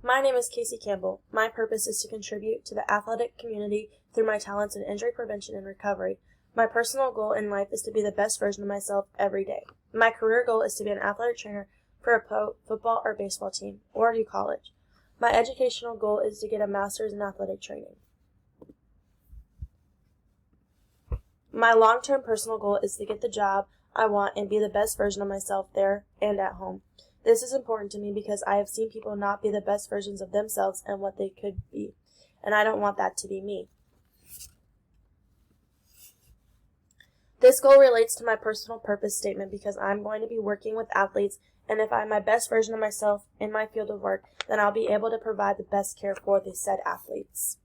My name is Casey Campbell. My purpose is to contribute to the athletic community through my talents in injury prevention and recovery. My personal goal in life is to be the best version of myself every day. My career goal is to be an athletic trainer for a pro football or baseball team, or do college. My educational goal is to get a master's in athletic training. My long-term personal goal is to get the job I want and be the best version of myself there and at home. This is important to me because I have seen people not be the best versions of themselves and what they could be, and I don't want that to be me. This goal relates to my personal purpose statement because I'm going to be working with athletes, and if I'm my best version of myself in my field of work, then I'll be able to provide the best care for the said athletes.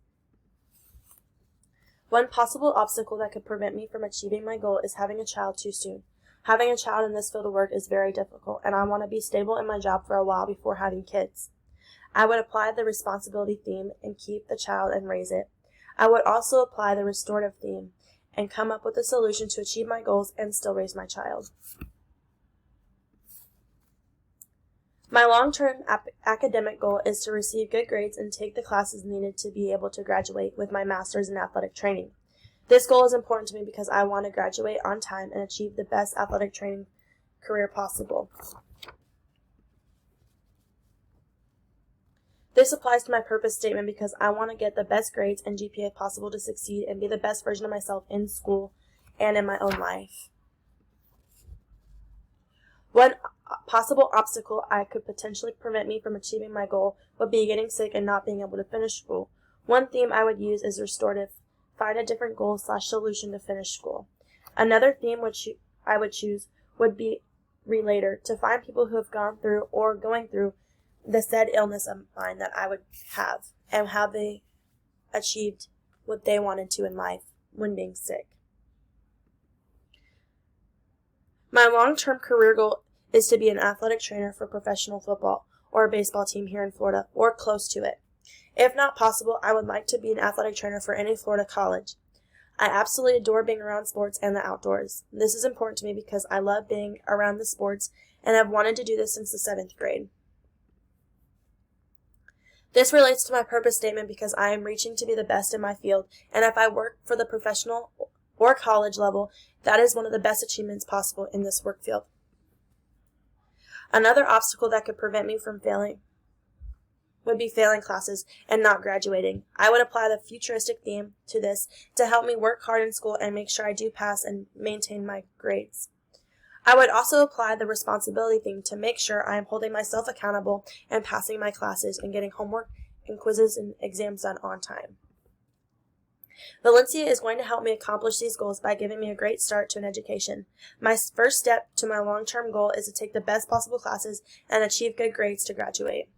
One possible obstacle that could prevent me from achieving my goal is having a child too soon. Having a child in this field of work is very difficult, and I want to be stable in my job for a while before having kids. I would apply the responsibility theme and keep the child and raise it. I would also apply the restorative theme and come up with a solution to achieve my goals and still raise my child. My long-term academic goal is to receive good grades and take the classes needed to be able to graduate with my master's in athletic training. This goal is important to me because I want to graduate on time and achieve the best athletic training career possible. This applies to my purpose statement because I want to get the best grades and GPA possible to succeed and be the best version of myself in school and in my own life. One possible obstacle I could potentially prevent me from achieving my goal would be getting sick and not being able to finish school. One theme I would use is restorative. Find a different goal/solution to finish school. Another theme which I would choose would be relator, to find people who have gone through or going through the said illness of mine that I would have and how they achieved what they wanted to in life when being sick. My long-term career goal is to be an athletic trainer for professional football or a baseball team here in Florida or close to it. If not possible, I would like to be an athletic trainer for any Florida college. I absolutely adore being around sports and the outdoors. This is important to me because I love being around the sports and have wanted to do this since the 7th grade. This relates to my purpose statement because I am reaching to be the best in my field, and if I work for the professional or college level, that is one of the best achievements possible in this work field. Another obstacle that could prevent me from failing would be failing classes and not graduating. I would apply the futuristic theme to this to help me work hard in school and make sure I do pass and maintain my grades. I would also apply the responsibility theme to make sure I am holding myself accountable and passing my classes and getting homework and quizzes and exams done on time. Valencia is going to help me accomplish these goals by giving me a great start to an education. My first step to my long-term goal is to take the best possible classes and achieve good grades to graduate.